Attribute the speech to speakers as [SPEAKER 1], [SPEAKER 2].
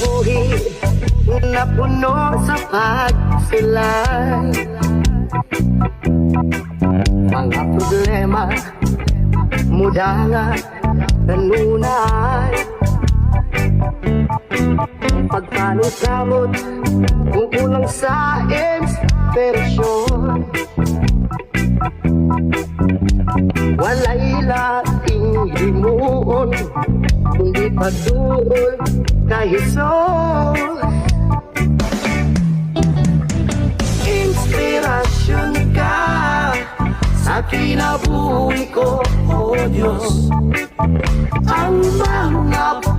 [SPEAKER 1] guhit na puno sa pagsulay. Mga problema muda nga kanunay. Pagpanusamot kung kulang sa inspirasyon, walay laking himuon kundi pagduol kahisol. Inspirasyon ka sa kinabuhi ko, oh Diyos. Ang mga